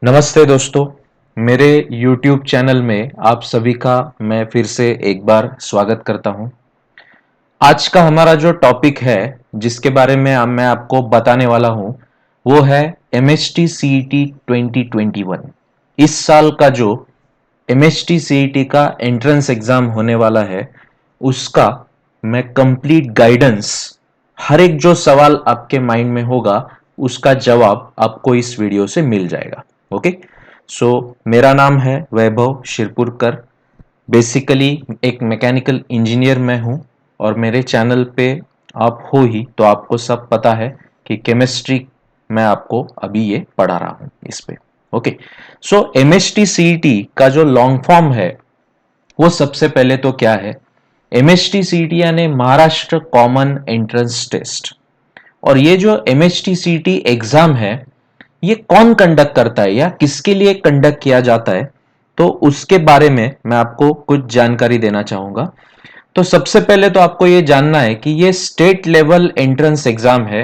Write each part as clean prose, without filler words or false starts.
नमस्ते दोस्तों, मेरे YouTube चैनल में आप सभी का मैं फिर से एक बार स्वागत करता हूं। आज का हमारा जो टॉपिक है, जिसके बारे में मैं आपको बताने वाला हूं, वो है MHT CET 2021। इस साल का जो MHT CET का एंट्रेंस एग्जाम होने वाला है, उसका मैं कंप्लीट गाइडेंस, हर एक जो सवाल आपके माइंड में होगा उसका जवाब आपको इस वीडियो से मिल जाएगा। ओके, सो मेरा नाम है वैभव शिरपुरकर। बेसिकली एक मैकेनिकल इंजीनियर मैं हूं और मेरे चैनल पे आप हो ही तो आपको सब पता है कि केमिस्ट्री मैं आपको अभी ये पढ़ा रहा हूं इस पे। ओके, सो MHT CET का जो लॉन्ग फॉर्म है वो सबसे पहले तो क्या है? MHT CET यानी महाराष्ट्र कॉमन एंट्रेंस टेस्ट। और ये जो MHT CET एग्जाम है, ये कौन कंडक्ट करता है या किसके लिए कंडक्ट किया जाता है, तो उसके बारे में मैं आपको कुछ जानकारी देना चाहूंगा। तो सबसे पहले तो आपको ये जानना है कि ये स्टेट लेवल एंट्रेंस एग्जाम है,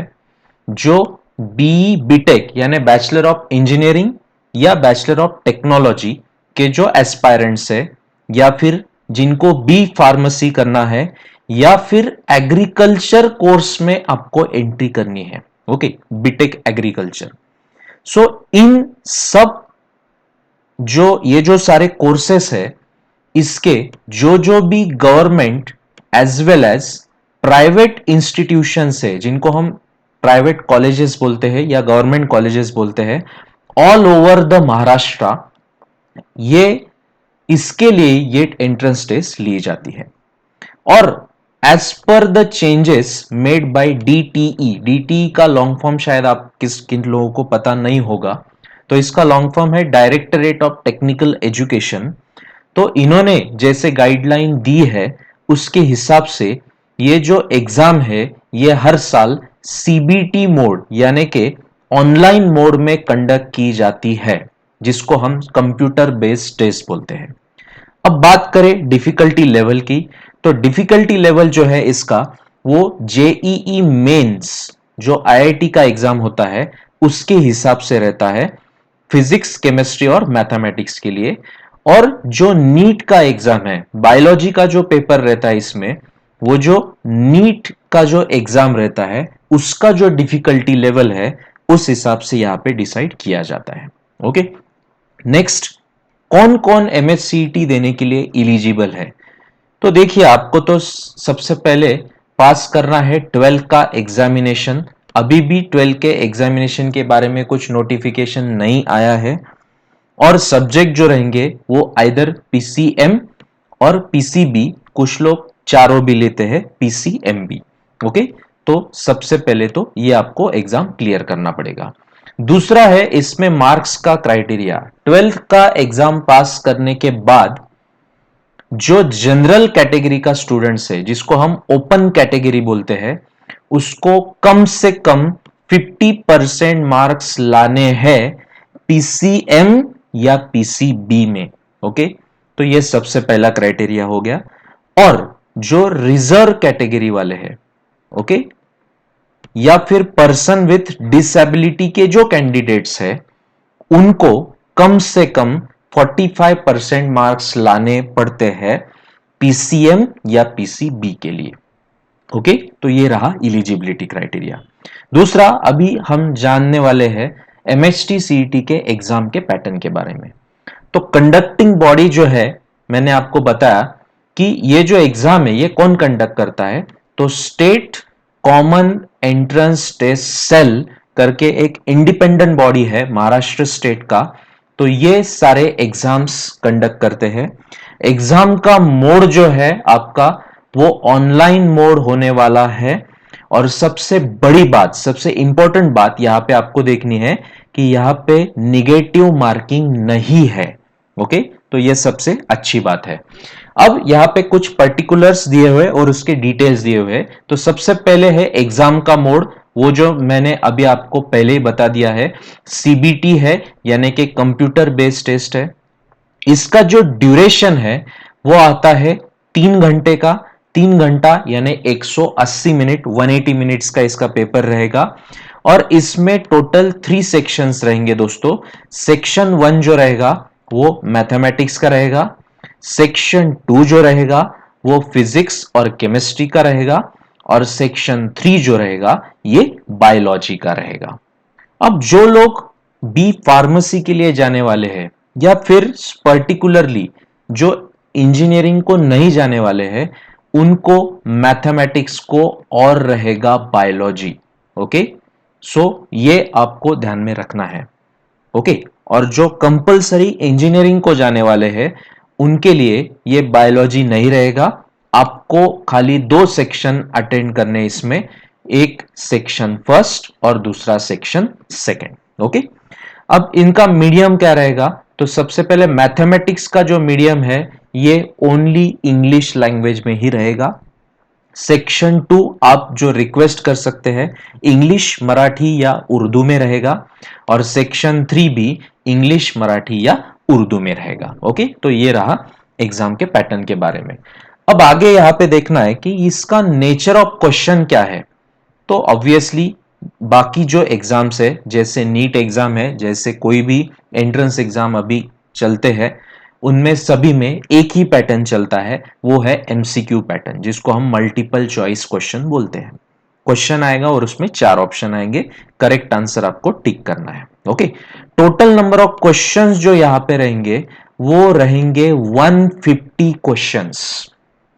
जो बी बीटेक यानी बैचलर ऑफ इंजीनियरिंग या बैचलर ऑफ टेक्नोलॉजी के जो एस्पायरेंट्स है, या फिर जिनको बी फार्मेसी करना है, या फिर एग्रीकल्चर कोर्स में आपको एंट्री करनी है। Okay, BTech agriculture. सो इन सब जो सारे कोर्सेस है, इसके जो भी government as well as private institution है, जिनको हम प्राइवेट कॉलेजेस बोलते हैं या गवर्नमेंट कॉलेजेस बोलते हैं, ऑल ओवर द महाराष्ट्र, ये इसके लिए ये एंट्रेंस टेस्ट ली जाती है। और as per the changes made by DTE का लॉन्ग फॉर्म शायद आप किन लोगों को पता नहीं होगा, तो इसका लॉन्ग फॉर्म है डायरेक्टरेट ऑफ टेक्निकल एजुकेशन। तो इन्होंने जैसे गाइडलाइन दी है, उसके हिसाब से ये जो एग्जाम है, ये हर साल सीबीटी मोड यानी के ऑनलाइन मोड में कंडक्ट की जाती है, जिसको हम कंप्यूटर बेस्ड टेस्ट बोलते हैं। अब बात करें डिफिकल्टी लेवल की, तो डिफिकल्टी लेवल जो है इसका, वो जेईई मेंस जो आईआईटी का एग्जाम होता है उसके हिसाब से रहता है, फिजिक्स केमिस्ट्री और मैथमेटिक्स के लिए। और जो नीट का एग्जाम है, बायोलॉजी का जो पेपर रहता है इसमें, वो जो नीट का जो एग्जाम रहता है उसका जो डिफिकल्टी लेवल है, उस हिसाब से यहां पे डिसाइड किया जाता है। ओके, नेक्स्ट, कौन कौन एमएचसीईटी देने के लिए इलिजिबल है? तो देखिए, आपको तो सबसे पहले पास करना है 12 का एग्जामिनेशन। अभी भी 12 के एग्जामिनेशन के बारे में कुछ नोटिफिकेशन नहीं आया है। और सब्जेक्ट जो रहेंगे वो आइदर पीसीएम और पीसीबी, कुछ लोग चारों भी लेते हैं, पीसीएम भी। ओके, तो सबसे पहले तो ये आपको एग्जाम क्लियर करना पड़ेगा। दूसरा है इसमें मार्क्स का क्राइटेरिया। 12th का एग्जाम पास करने के बाद जो जनरल कैटेगरी का स्टूडेंट्स है, जिसको हम ओपन कैटेगरी बोलते हैं, उसको कम से कम 50% मार्क्स लाने हैं पीसीएम या पीसीबी में। ओके, तो ये सबसे पहला क्राइटेरिया हो गया। और जो रिजर्व कैटेगरी वाले हैं, ओके, या फिर पर्सन विथ डिसेबिलिटी के जो कैंडिडेट्स हैं, उनको कम से कम 45% मार्क्स लाने पड़ते हैं पीसीएम या पीसीबी के लिए। ओके, तो ये रहा इलिजिबिलिटी क्राइटेरिया। दूसरा, अभी हम जानने वाले हैं एमएचटी सीईटी के एग्जाम के पैटर्न के बारे में। तो कंडक्टिंग बॉडी जो है, मैंने आपको बताया कि ये जो एग्जाम है ये कौन कंडक्ट करता है, तो state common entrance test cell करके एक इंडिपेंडेंट बॉडी है महाराष्ट्र स्टेट का, तो ये सारे एग्जाम्स कंडक्ट करते हैं। एग्जाम का मोड जो है आपका, वो ऑनलाइन मोड होने वाला है। और सबसे बड़ी बात, सबसे इंपॉर्टेंट बात यहां पे आपको देखनी है कि यहां पे निगेटिव मार्किंग नहीं है। ओके, तो ये सबसे अच्छी बात है। अब यहां पे कुछ पर्टिकुलर्स दिए हुए और उसके डिटेल्स दिए हुए। तो सबसे पहले है एग्जाम का मोड, वो जो मैंने अभी आपको पहले ही बता दिया है, सीबीटी है, यानी कि कंप्यूटर बेस्ड टेस्ट है। इसका जो ड्यूरेशन है वो आता है 3 घंटे का। 3 घंटा यानी 180 मिनट, 180 मिनट्स का इसका पेपर रहेगा। और इसमें टोटल 3 सेक्शंस रहेंगे दोस्तों। सेक्शन 1 जो रहेगा वो मैथमेटिक्स का रहेगा, सेक्शन 2 जो रहेगा वो फिजिक्स और केमिस्ट्री का रहेगा, और सेक्शन 3 जो रहेगा ये बायोलॉजी का रहेगा। अब जो लोग बी फार्मेसी के लिए जाने वाले हैं या फिर पर्टिकुलरली जो इंजीनियरिंग को नहीं जाने वाले हैं, उनको मैथमेटिक्स को और रहेगा बायोलॉजी। ओके, सो ये आपको ध्यान में रखना है। ओके, और जो कंपलसरी इंजीनियरिंग को जाने वाले हैं उनके लिए ये बायोलॉजी नहीं रहेगा। आपको खाली 2 सेक्शन अटेंड करने इसमें, एक सेक्शन फर्स्ट और दूसरा सेक्शन सेकंड। ओके, अब इनका मीडियम क्या रहेगा? तो सबसे पहले मैथमेटिक्स का जो मीडियम है ये ओनली इंग्लिश लैंग्वेज में ही रहेगा। सेक्शन 2 आप जो रिक्वेस्ट कर सकते हैं इंग्लिश, मराठी या उर्दू में रहेगा, और सेक्शन 3 भी इंग्लिश, मराठी या उर्दू में रहेगा। ओके, तो ये रहा एग्जाम के पैटर्न के बारे में। अब आगे यहां पे देखना है कि इसका नेचर ऑफ क्वेश्चन क्या है। तो ऑब्वियसली बाकी जो एग्जाम्स है, जैसे नीट एग्जाम है, जैसे कोई भी एंट्रेंस एग्जाम अभी चलते हैं, उनमें सभी में एक ही पैटर्न चलता है, वो है एमसीक्यू पैटर्न, जिसको हम मल्टीपल चॉइस क्वेश्चन बोलते हैं। क्वेश्चन आएगा और उसमें 4 ऑप्शन आएंगे, करेक्ट आंसर आपको टिक करना है। Okay, total number of questions जो यहां पे रहेंगे वो रहेंगे 150 क्वेश्चंस।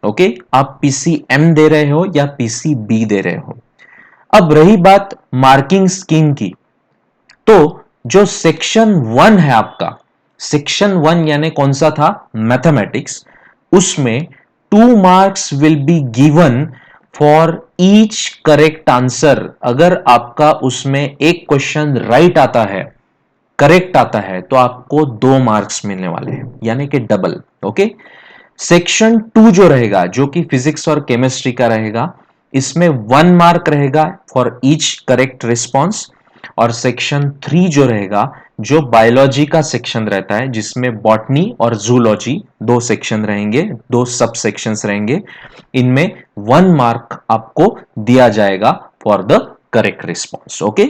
ओके, आप पीसीएम दे रहे हो या पीसीबी दे रहे हो। अब रही बात मार्किंग स्कीम की, तो जो सेक्शन 1 है आपका, सेक्शन 1 यानी कौन सा था? मैथमेटिक्स। उसमें 2 marks will be given for each correct answer. अगर आपका उसमें एक क्वेश्चन राइट आता है, करेक्ट आता है, तो आपको 2 मार्क्स मिलने वाले हैं, यानी कि डबल। ओके, सेक्शन 2 जो रहेगा, जो कि फिजिक्स और केमिस्ट्री का रहेगा, इसमें 1 मार्क रहेगा फॉर ईच करेक्ट रिस्पॉन्स। और सेक्शन 3 जो रहेगा, जो बायोलॉजी का सेक्शन रहता है, जिसमें बॉटनी और जूलॉजी 2 सेक्शन रहेंगे, 2 सब सेक्शंस रहेंगे, इनमें 1 मार्क आपको दिया जाएगा for the correct response. Okay,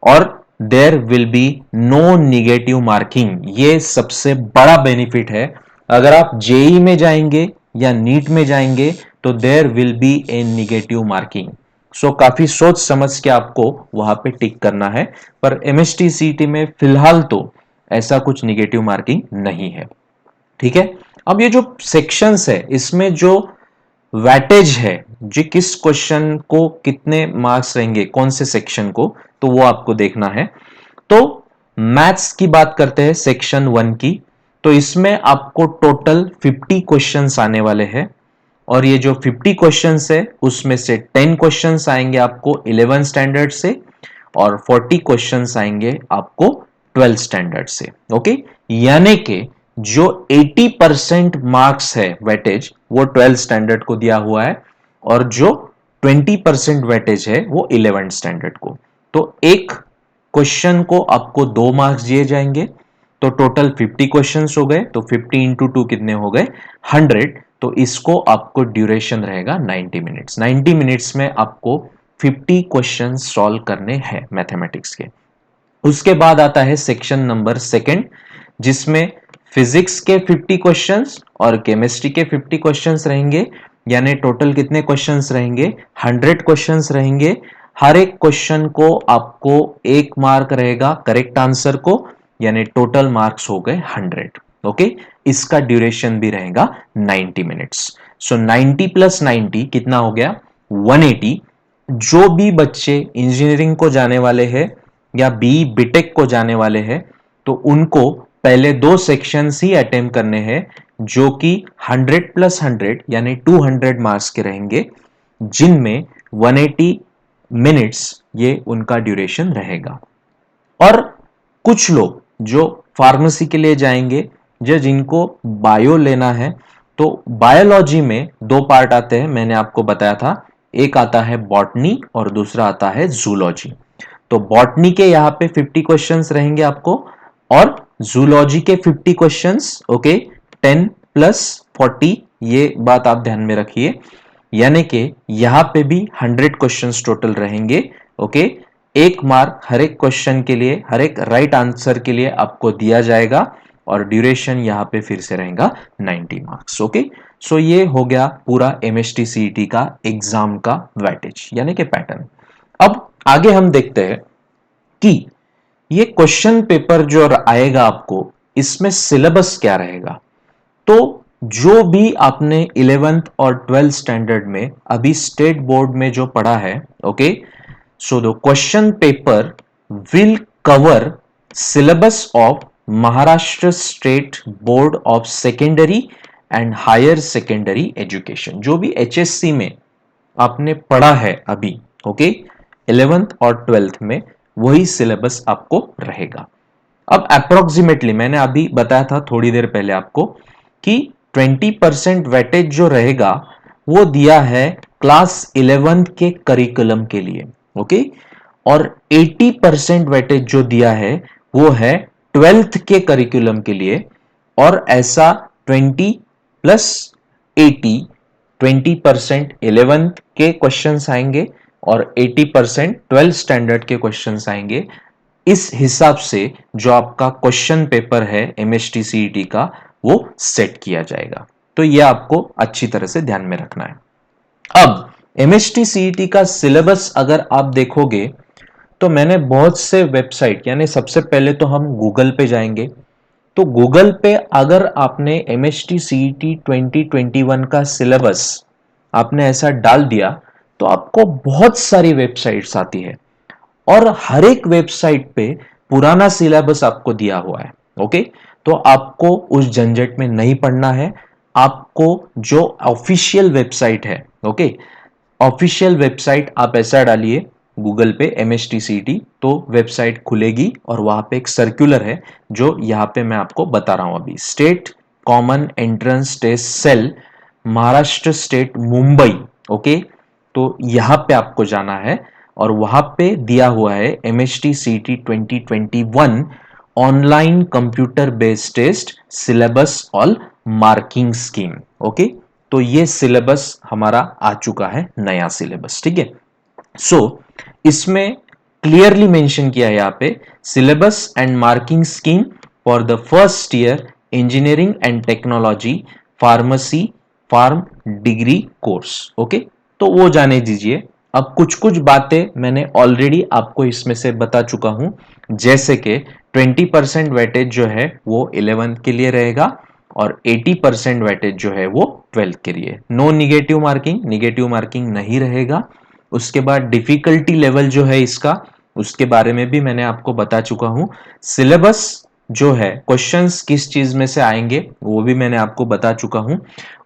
और there will be no negative marking. ये सबसे बड़ा बेनिफिट है। अगर आप जेई में जाएंगे या नीट में जाएंगे तो there will be a negative marking. So काफी सोच समझ के आपको वहां पे टिक करना है, पर एमएसटी सीटी में फिलहाल तो ऐसा कुछ निगेटिव मार्किंग नहीं है। ठीक है, अब ये जो सेक्शंस है, इसमें जो वैटेज है, जी किस क्वेश्चन को कितने मार्क्स रहेंगे, कौन से सेक्शन को, तो वो आपको देखना है। तो मैथ्स की बात करते हैं सेक्शन 1 की, तो इसमें आपको टोटल 50 क्वेश्चंस आने वाले हैं, और ये जो 50 क्वेश्चंस है उसमें से 10 क्वेश्चंस आएंगे आपको 11 स्टैंडर्ड से, और 40 क्वेश्चंस आएंगे आपको 12 स्टैंडर्ड से। ओके, यानी कि जो 80% मार्क्स है वेटेज, वो 12 स्टैंडर्ड को दिया हुआ है, और जो 20% वेटेज है वो 11 स्टैंडर्ड को। तो एक क्वेश्चन को आपको 2 मार्क्स दिए जाएंगे, तो टोटल 50 क्वेश्चंस हो गए, तो 50 इंटू 2 कितने हो गए? 100। तो इसको आपको ड्यूरेशन रहेगा 90 मिनट्स। 90 मिनट्स में आपको 50 क्वेश्चंस सॉल्व करने हैं मैथमेटिक्स के। उसके बाद आता है सेक्शन नंबर सेकंड, जिसमें फिजिक्स के 50 क्वेश्चंस और केमिस्ट्री के 50 क्वेश्चंस रहेंगे, यानी टोटल कितने क्वेश्चंस रहेंगे? 100 क्वेश्चंस रहेंगे। हर एक क्वेश्चन को आपको 1 मार्क रहेगा करेक्ट आंसर को, यानी टोटल मार्क्स हो गए 100। ओके, इसका ड्यूरेशन भी रहेगा 90 मिनट्स। सो 90 प्लस 90 कितना हो गया? 180। जो भी बच्चे इंजीनियरिंग को जाने वाले हैं या बी बीटेक को जाने वाले हैं, तो उनको पहले 2 सेक्शंस ही अटेम्प्ट करने हैं, जो कि 100 प्लस 100 यानी 200 मार्क्स के रहेंगे, जिनमें 180 मिनट्स ये उनका ड्यूरेशन रहेगा। और कुछ लोग जो फार्मेसी के लिए जाएंगे, जो जिनको बायो लेना है, तो बायोलॉजी में 2 पार्ट आते हैं, मैंने आपको बताया था। एक आता है बॉटनी और दूसरा आता है जूलॉजी। तो बॉटनी के यहां पे 50 क्वेश्चंस रहेंगे आपको, और जूलॉजी के 50 क्वेश्चंस। ओके, 10 प्लस 40, ये बात आप ध्यान में रखिए, यानी कि यहां पे भी 100 क्वेश्चंस टोटल रहेंगे। ओके, 1 मार्क हर एक क्वेश्चन के लिए, हर एक राइट आंसर के लिए आपको दिया जाएगा और ड्यूरेशन यहां पे फिर से रहेगा 90 मार्क्स। ओके, सो ये हो गया पूरा एमएसटी सीईटी का एग्जाम का वेटेज यानी कि पैटर्न। अब आगे हम देखते हैं कि ये क्वेश्चन पेपर जो आएगा आपको, इसमें सिलेबस क्या रहेगा। तो जो भी आपने 11th और 12th स्टैंडर्ड में अभी स्टेट बोर्ड में जो पढ़ा है, okay, so the question paper will cover syllabus of Maharashtra state board of secondary and higher secondary education. जो भी एचएससी में आपने पढ़ा है अभी, ओके, 11th और 12th में वही सिलेबस आपको रहेगा। अब अप्रोक्सीमेटली मैंने अभी बताया था थोड़ी देर पहले आपको कि 20% वेटेज जो रहेगा वो दिया है क्लास 11 के करिकुलम के लिए, ओके, और 80% वेटेज जो दिया है वो है 12th के करिकुलम के लिए। और ऐसा 20 प्लस 80, 20% 11th के क्वेश्चंस आएंगे और 80% 12th स्टैंडर्ड के क्वेश्चंस आएंगे। इस हिसाब से जो आपका क्वेश्चन पेपर है एमएसटी सीईटी का वो सेट किया जाएगा। तो ये आपको अच्छी तरह से ध्यान में रखना है। अब एमएसटी सीईटी का सिलेबस अगर आप देखोगे तो मैंने बहुत से वेबसाइट, यानी सबसे पहले तो हम गूगल पे जाएंगे। तो गूगल पे अगर आपने एमएसटी सीईटी 2021 का सिलेबस आपने ऐसा डाल दिया तो आपको बहुत सारी वेबसाइट्स आती है और हर एक वेबसाइट पे पुराना सिलेबस आपको दिया हुआ है। ओके, तो आपको उस झंझट में नहीं पड़ना है। आपको जो ऑफिशियल वेबसाइट है, ओके, ऑफिशियल वेबसाइट आप ऐसा डालिए गूगल पे एमएसटीसीटी, तो वेबसाइट खुलेगी और वहां पे एक सर्कुलर है जो यहां पे मैं आपको बता रहा हूं अभी। State common entrance test cell, Maharashtra state, Mumbai. Okay, तो यहां पे आपको जाना है और वहां पे दिया हुआ है MHT CET 2021 online computer based test syllabus all marking scheme. Okay, तो ये सिलेबस हमारा आ चुका है, नया सिलेबस, ठीक है। सो इसमें क्लियरली मेंशन किया है यहां पे syllabus and marking scheme for the first year engineering and technology pharmacy pharm degree course. Okay, तो वो जाने दीजिए। अब कुछ कुछ बातें मैंने ऑलरेडी आपको इसमें से बता चुका हूं, जैसे कि 20% वेटेज जो है वो 11th के लिए रहेगा और 80% वेटेज जो है वो 12th के लिए। No negative marking, negative marking नहीं रहेगा। उसके बाद डिफिकल्टी लेवल जो है इसका, उसके बारे में भी मैंने आपको बता चुका हूं। सिलेबस जो है, क्वेश्चंस किस चीज में से आएंगे वो भी मैंने आपको बता चुका हूं।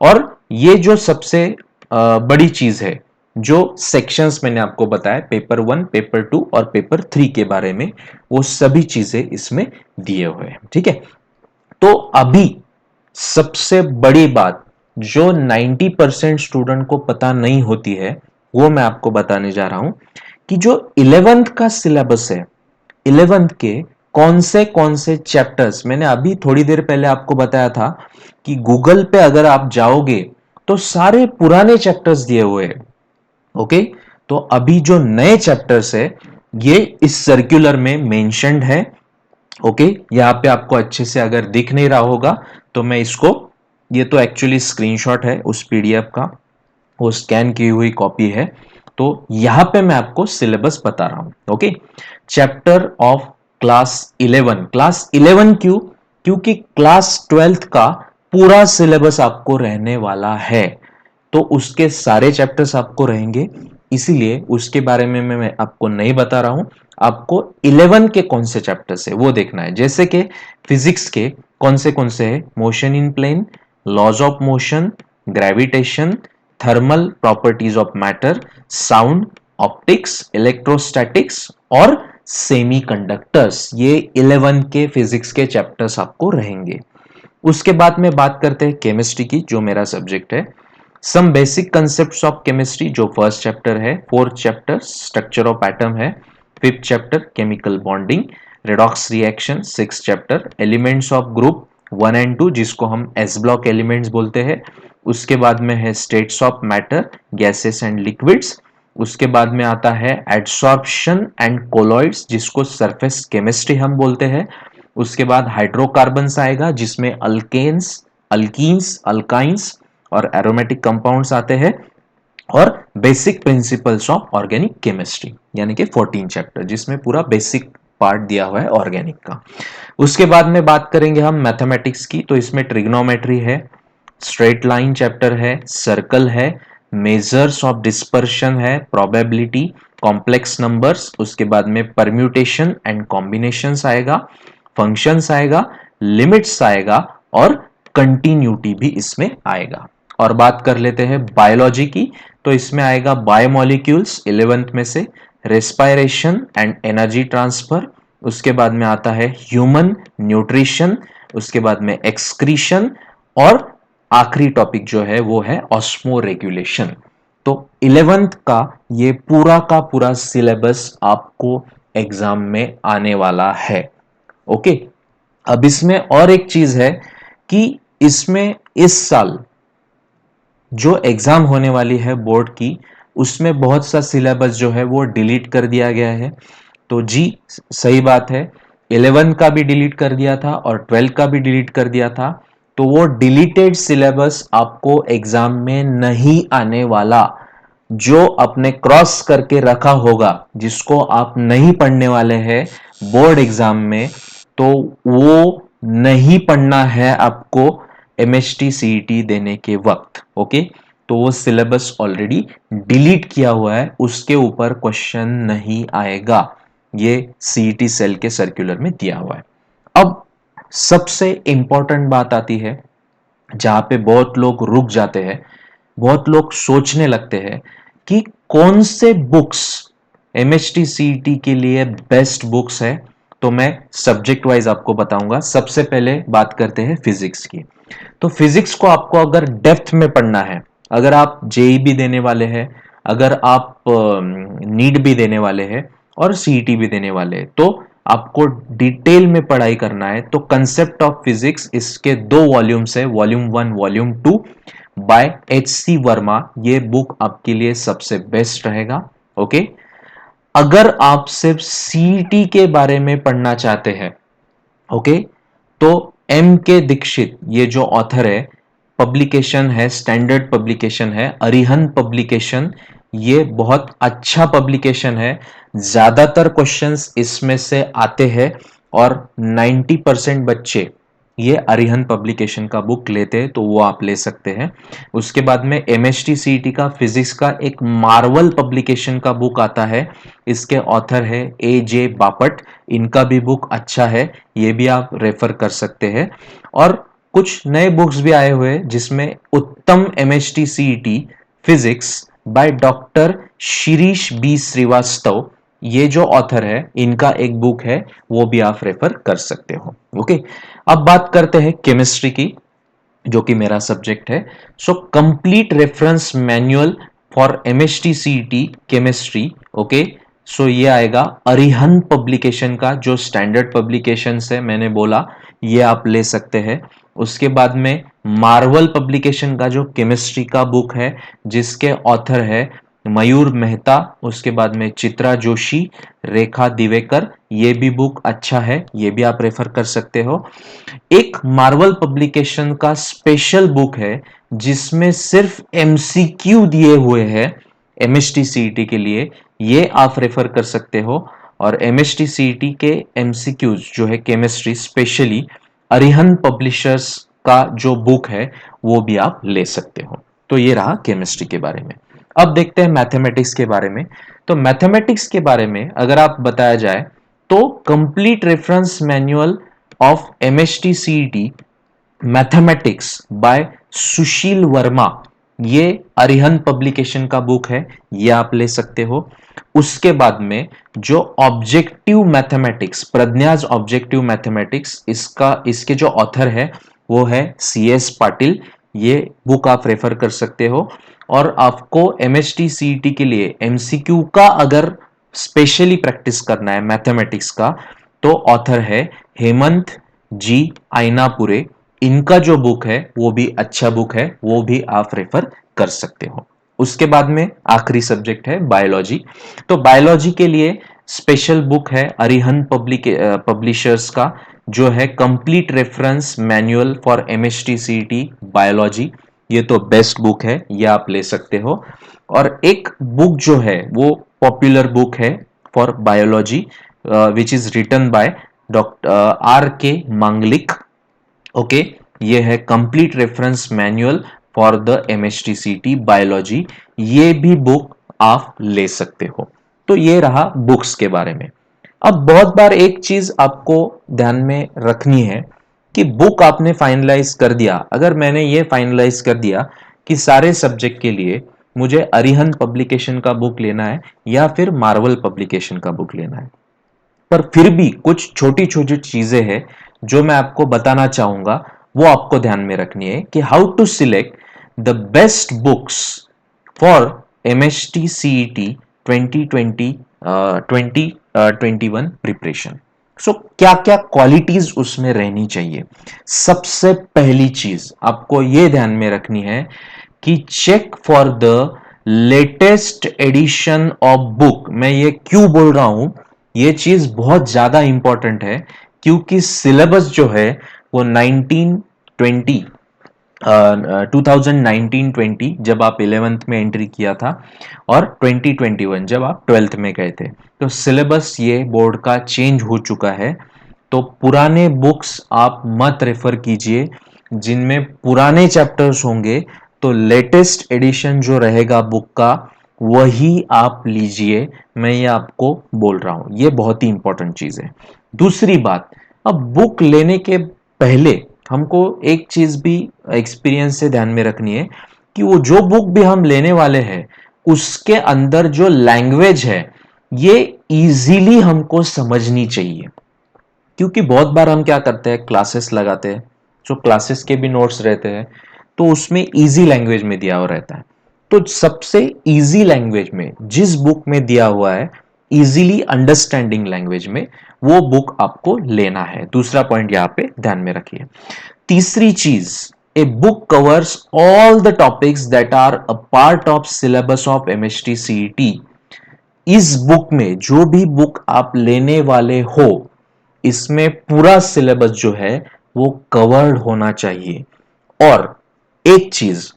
और ये जो सबसे बड़ी चीज है, जो सेक्शंस मैंने आपको बताया पेपर 1, पेपर 2 और पेपर 3 के बारे में, वो सभी चीजें इसमें दिए हुए हैं, ठीक है। तो अभी सबसे बड़ी बात जो 90% स्टूडेंट को पता नहीं होती है वो मैं आपको बताने जा रहा हूं कि जो 11th का सिलेबस है, 11th के कौन से चैप्टर्स, मैंने अभी थोड़ी देर पहले आपको बताया था कि गूगल पे अगर आप जाओगे तो सारे पुराने चैप्टर्स दिए हुए हैं। ओके, तो अभी जो नए चैप्टर्स है ये इस सर्कुलर में मेंशन्ड है। ओके, यहां पे आपको अच्छे से अगर दिख नहीं रहा होगा तो मैं इसको, ये तो एक्चुअली स्क्रीनशॉट है उस पीडीएफ का, वो स्कैन की हुई कॉपी है। तो यहां पे मैं आपको सिलेबस बता रहा हूं। Okay, chapter of class 11, class 11 क्यों, क्योंकि क्लास 12th का पूरा सिलेबस आपको रहने वाला है, तो उसके सारे चैप्टर्स आपको रहेंगे, इसीलिए उसके बारे में मैं आपको नहीं बता रहा हूं। आपको 11 के कौन से चैप्टर्स है वो देखना है, जैसे कि फिजिक्स के कौन से है, motion in plane, laws of motion, gravitation, thermal properties of matter, sound, optics, electrostatics और सेमीकंडक्टर्स। ये 11 के फिजिक्स के चैप्टर्स आपको रहेंगे। उसके बाद में बात करते हैं केमिस्ट्री की, जो मेरा सब्जेक्ट है। Some basic concepts of chemistry जो फर्स्ट चैप्टर है, fourth chapter structure of atom है, fifth chapter chemical bonding, redox reaction, six chapter elements of group 1 and 2 जिसको हम एस ब्लॉक एलिमेंट्स बोलते हैं। उसके बाद में है states of matter, gases and liquids, उसके बाद में आता है एडसॉर्प्शन एंड कोलॉइड्स, जिसको सरफेस केमिस्ट्री हम बोलते हैं। उसके बाद हाइड्रोकार्बन्स आएगा, जिसमें अल्केन्स, अल्कीन्स, अल्काइंस और एरोमेटिक कंपाउंड्स आते हैं। और basic principles of organic chemistry, यानी कि 14 चैप्टर, जिसमें पूरा बेसिक पार्ट दिया हुआ है ऑर्गेनिक का। उसके बाद में बात करेंगे हम मैथमेटिक्स की, तो इसमें ट्रिग्नोमेट्री है, स्ट्रेट लाइन चैप्टर है, सर्कल है, मेजर्स ऑफ डिस्पर्शन है, प्रोबेबिलिटी, कॉम्प्लेक्स नंबर्स, उसके बाद में परम्यूटेशन एंड कॉम्बिनेशंस आएगा, फंक्शंस आएगा, लिमिट्स आएगा और कंटिन्यूटी भी इसमें आएगा। और बात कर लेते हैं बायोलॉजी की, तो इसमें आएगा बायोमोलिक्यूल्स 11th में से, रेस्पायरेशन एंड एनर्जी ट्रांसफर, उसके बाद में आता है ह्यूमन न्यूट्रिशन, उसके बाद में एक्सक्रीशन, और आखिरी टॉपिक जो है वो है ऑस्मो रेगुलेशन। तो 11th का ये पूरा का पूरा सिलेबस आपको एग्जाम में आने वाला है। ओके, अब इसमें और एक चीज है कि इसमें इस साल जो एग्जाम होने वाली है बोर्ड की, उसमें बहुत सा सिलेबस जो है वो डिलीट कर दिया गया है। तो जी, सही बात है, 11 का भी डिलीट कर दिया था और 12 का भी डिलीट कर दिया था। तो वो डिलीटेड सिलेबस आपको एग्जाम में नहीं आने वाला। जो आपने क्रॉस करके रखा होगा, जिसको आप नहीं पढ़ने वाले हैं बोर्ड एग्जाम में, तो वो नहीं पढ़ना है आपको एमएसटी सीईटी देने के वक्त। ओके, तो वो सिलेबस ऑलरेडी डिलीट किया हुआ है, उसके ऊपर क्वेश्चन नहीं आएगा, ये सीईटी सेल के सर्कुलर में दिया हुआ है। अब सबसे इंपॉर्टेंट बात आती है, जहां पे बहुत लोग रुक जाते हैं, बहुत लोग सोचने लगते हैं कि कौन से बुक्स एमएचटी सीईटी के लिए बेस्ट बुक्स है। तो मैं सब्जेक्ट वाइज आपको बताऊंगा। सबसे पहले बात करते हैं फिजिक्स की। तो फिजिक्स को आपको अगर डेप्थ में पढ़ना है, अगर आप जेई भी देने वाले हैं, अगर आप नीट भी देने वाले हैं और सीईटी भी देने वाले हैं, तो आपको डिटेल में पढ़ाई करना है, तो कंसेप्ट ऑफ फिजिक्स, इसके 2 वॉल्यूम्स है, वॉल्यूम 1, वॉल्यूम 2 बाय एच.सी. वर्मा, ये बुक आपके लिए सबसे बेस्ट रहेगा। ओके, अगर आप सिर्फ सीईटी के बारे में पढ़ना चाहते हैं, ओके, तो एम के दीक्षित, ये जो ऑथर है, पब्लिकेशन है, स्टैंडर्ड पब्लिकेशन है, अरिहंत पब्लिकेशन, ये बहुत अच्छा पब्लिकेशन है। ज्यादातर क्वेश्चंस इसमें से आते हैं और 90% बच्चे ये अरिहंत पब्लिकेशन का बुक लेते हैं, तो वो आप ले सकते हैं। उसके बाद में एमएचटी सीईटी का फिजिक्स का एक मार्वल पब्लिकेशन का बुक आता है, इसके ऑथर है ए जे बापट, इनका भी बुक अच्छा है, ये भी आप रेफर कर सकते हैं। और कुछ नए बुक्स भी आए हुए हैं, जिसमें Uttam MHT CET physics by doctor Shirish B Shrivastava, ये जो ऑथर है, इनका एक बुक है, वो भी आप रेफर कर सकते हो। ओके, अब बात करते हैं केमिस्ट्री की, जो कि मेरा सब्जेक्ट है। So complete reference manual for MHT CET chemistry. Okay, so ये आएगा अरिहंत पब्लिकेशन का, जो स्टैंडर्ड पब्लिकेशन है, मैंने बोला, ये आप ले सकते हैं। उसके बाद में मार्वल पब्लिकेशन का जो केमिस्ट्री का बुक है, जिसके ऑथर है मयूर मेहता, उसके बाद में चित्रा जोशी, रेखा दिवेकर, ये भी बुक अच्छा है, ये भी आप रेफर कर सकते हो। एक मार्वल पब्लिकेशन का स्पेशल बुक है, जिसमें सिर्फ एमसीक्यू दिए हुए हैं एमएचटी सीईटी के लिए, ये आप रेफर कर सकते हो। और एमएचटी सीईटी के एमसीक्यूज जो है केमिस्ट्री स्पेशली, अरिहंत पब्लिशर्स का जो बुक है, वो भी आप ले सकते हो। तो ये रहा केमिस्ट्री के बारे में। अब देखते हैं मैथमेटिक्स के बारे में। तो मैथमेटिक्स के बारे में अगर आप बताया जाए, तो complete reference manual of MHT CET mathematics by Sushil Verma, ये अरिहंत पब्लिकेशन का बुक है, ये आप ले सकते हो। उसके बाद में जो ऑब्जेक्टिव मैथमेटिक्स, प्रज्ञाज ऑब्जेक्टिव मैथमेटिक्स, इसके जो ऑथर है वो है सी एस पाटिल, ये बुक आप रेफर कर सकते हो। और आपको एमएचटी सीईटी के लिए एमसीक्यू का अगर स्पेशली प्रैक्टिस करना है मैथमेटिक्स का, तो ऑथर है हेमंत जी आइनापुरे, इनका जो बुक है वो भी अच्छा बुक है, वो भी आप रेफर कर सकते हो। उसके बाद में आखिरी सब्जेक्ट है बायोलॉजी। तो बायोलॉजी के लिए स्पेशल बुक है अरिहंत पब्लिशर्स का, जो है complete reference manual for MHT CET biology. ये तो बेस्ट बुक है, ये आप ले सकते हो। और एक बुक जो है वो पॉपुलर बुक है for biology, which is written by doctor R K Manglik. Okay, ये है complete reference manual for the MHT CET biology. ये भी बुक आप ले सकते हो। तो ये रहा बुक्स के बारे में। अब बहुत बार एक चीज आपको ध्यान में रखनी है कि बुक आपने फाइनलाइज कर दिया, अगर मैंने ये फाइनलाइज कर दिया कि सारे सब्जेक्ट के लिए मुझे अरिहंत पब्लिकेशन का बुक लेना है या फिर मार्वल पब्लिकेशन का बुक लेना है, पर फिर भी कुछ छोटी छोटी चीजें हैं जो मैं आपको बताना चाहूंगा, वो आपको ध्यान में रखनी है कि how to select the best books for MHT CET 2020 2021 preparation. So क्या क्या क्वालिटीज उसमें रहनी चाहिए। सबसे पहली चीज आपको यह ध्यान में रखनी है कि check for the latest edition of book. मैं ये क्यों बोल रहा हूं, ये चीज बहुत ज्यादा इंपॉर्टेंट है, क्योंकि सिलेबस जो है वो 1920 2019-20 जब आप 11th में एंट्री किया था और 2021 जब आप 12th में गए थे, तो सिलेबस ये बोर्ड का चेंज हो चुका है। तो पुराने बुक्स आप मत रेफर कीजिए जिनमें पुराने चैप्टर्स होंगे, तो लेटेस्ट एडिशन जो रहेगा बुक का वही आप लीजिए। मैं ये आपको बोल रहा हूं, ये बहुत ही इंपॉर्टेंट चीज है। दूसरी बात, अब बुक लेने के पहले हमको एक चीज भी एक्सपीरियंस से ध्यान में रखनी है कि वो जो बुक भी हम लेने वाले हैं उसके अंदर जो लैंग्वेज है ये इजीली हमको समझनी चाहिए। क्योंकि बहुत बार हम क्या करते हैं, क्लासेस लगाते हैं, जो क्लासेस के भी नोट्स रहते हैं तो उसमें इजी लैंग्वेज में दिया हुआ रहता है। तो सबसे इजी लैंग्वेज में जिस बुक में दिया हुआ है, इजीली अंडरस्टैंडिंग लैंग्वेज में, वो बुक आपको लेना है। दूसरा पॉइंट यहां पे ध्यान में रखिए। तीसरी चीज, a book covers all the topics that are a part of syllabus of MST CET. इस बुक में जो भी बुक आप लेने वाले हो, इसमें पूरा सिलेबस जो है वो कवर्ड होना चाहिए। और एक चीज,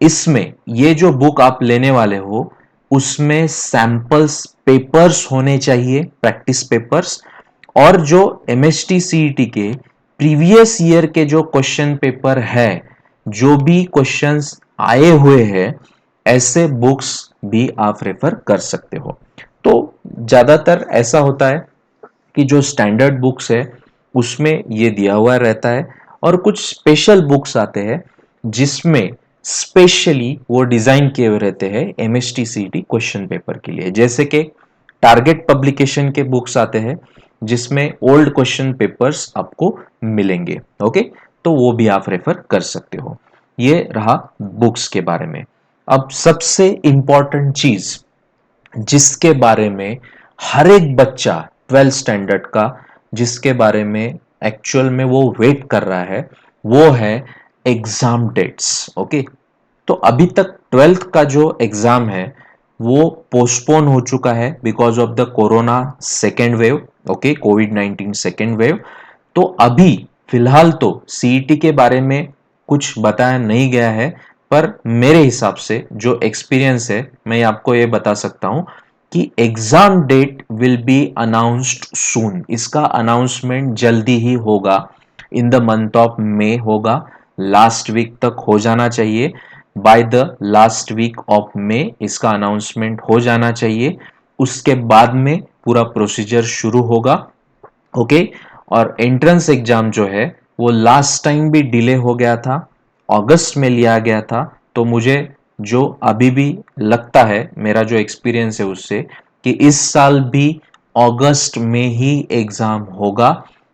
इसमें ये जो बुक आप लेने वाले हो उसमें सैंपल्स पेपर्स होने चाहिए, प्रैक्टिस पेपर्स। और जो एमएसटी सीईटी के प्रीवियस ईयर के जो क्वेश्चन पेपर है, जो भी क्वेश्चंस आए हुए हैं, ऐसे बुक्स भी आप रेफर कर सकते हो। तो ज्यादातर ऐसा होता है कि जो स्टैंडर्ड बुक्स है उसमें ये दिया हुआ रहता है, और कुछ स्पेशल बुक्स आते हैं जिसमें स्पेशली वो डिजाइन किए हुए रहते हैं एमएसटीसीटी क्वेश्चन पेपर के लिए। जैसे कि टारगेट पब्लिकेशन के बुक्स आते हैं जिसमें ओल्ड क्वेश्चन पेपर्स आपको मिलेंगे। ओके, तो वो भी आप रेफर कर सकते हो। ये रहा बुक्स के बारे में। अब सबसे इंपॉर्टेंट चीज जिसके बारे में हर एक बच्चा 12th स्टैंडर्ड का, जिसके बारे में एक्चुअल में वो वेट कर रहा है, वो है एग्जाम डेट्स। ओके, तो अभी तक 12th का जो एग्जाम है वो पोस्टपोन हो चुका है because of the corona second wave. Okay, covid second wave. तो अभी फिलहाल तो सीईटी के बारे में कुछ बताया नहीं गया है, पर मेरे हिसाब से जो एक्सपीरियंस है मैं आपको ये बता सकता हूं कि exam date will be announced soon. इसका अनाउंसमेंट जल्दी ही होगा, in the month of May होगा, लास्ट वीक तक हो जाना चाहिए। By the last week of May इसका अनाउंसमेंट हो जाना चाहिए। उसके बाद में पूरा प्रोसीजर शुरू होगा। ओके, और एंट्रेंस एग्जाम जो है वो लास्ट टाइम भी डिले हो गया था, अगस्त में लिया गया था। तो मुझे जो अभी भी लगता है, मेरा जो एक्सपीरियंस है उससे, कि इस साल भी अगस्त में ही एग्जाम होगा।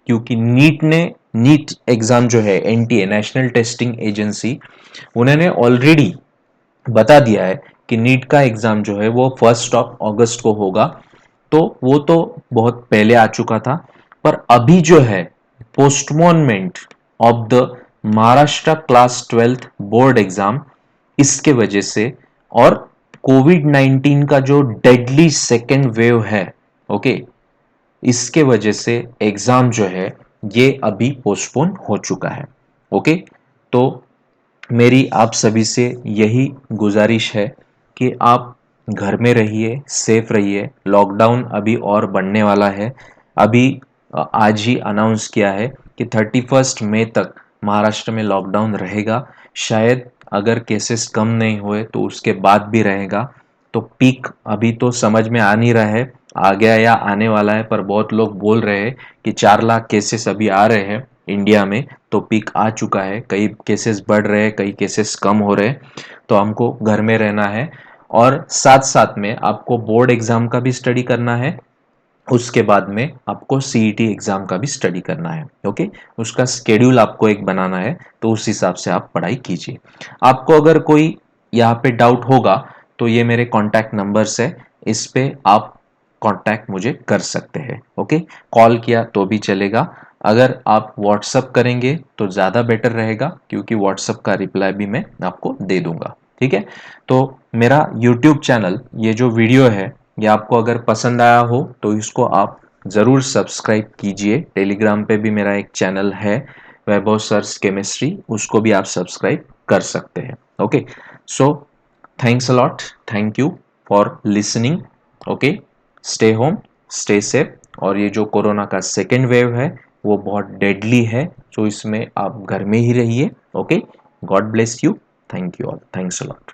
क्योंकि नीट एग्जाम जो है, एनटीए नेशनल टेस्टिंग एजेंसी, उन्होंने ऑलरेडी बता दिया है कि नीट का एग्जाम जो है वो 1 अगस्त को होगा। तो वो तो बहुत पहले आ चुका था, पर अभी जो है postponement of the Maharashtra class 12th board exam, इसके वजह से और कोविड 19 का जो डेडली सेकेंड वेव है, ओके, इसके वजह से एग्जाम जो है ये अभी पोस्टपोन हो चुका है। ओके, तो मेरी आप सभी से यही गुजारिश है कि आप घर में रहिए, सेफ रहिए। लॉकडाउन अभी और बढ़ने वाला है। अभी आज ही अनाउंस किया है कि 31 मई तक महाराष्ट्र में लॉकडाउन रहेगा। शायद अगर केसेस कम नहीं हुए तो उसके बाद भी रहेगा। तो पीक अभी तो समझ में आ नहीं रहा है आ गया या आने वाला है, पर बहुत लोग बोल रहे हैं कि 4 लाख केसेस अभी आ रहे हैं इंडिया में, तो पीक आ चुका है। कई केसेस बढ़ रहे हैं, कई केसेस कम हो रहे हैं, तो हमको घर में रहना है। और साथ साथ में आपको बोर्ड एग्जाम का भी स्टडी करना है। उसके बाद में आपको सीईटी एग्जाम का भी स्टडी करना है। ओके, उसका स्केड्यूल आपको एक बनाना है, तो उस हिसाब से आप पढ़ाई कीजिए। आपको अगर कोई यहाँ पे डाउट होगा तो ये मेरे कॉन्टैक्ट नंबर्स है, इस पे आप कांटेक्ट मुझे कर सकते हैं। ओके, कॉल किया तो भी चलेगा। अगर आप व्हाट्सअप करेंगे तो ज़्यादा बेटर रहेगा, क्योंकि व्हाट्सअप का रिप्लाई भी मैं आपको दे दूंगा। ठीक है, तो मेरा यूट्यूब चैनल, ये जो वीडियो है, ये आपको अगर पसंद आया हो तो इसको आप ज़रूर सब्सक्राइब कीजिए। टेलीग्राम पे भी मेरा एक चैनल है, वैभव सर्स केमिस्ट्री, उसको भी आप सब्सक्राइब कर सकते हैं। Okay, so thanks a lot, thank you for listening. Okay, stay home, stay safe. और ये जो कोरोना का सेकेंड वेव है वो बहुत डेडली है, तो इसमें आप घर में ही रहिए। Okay, God bless you, thank you all, thanks a lot.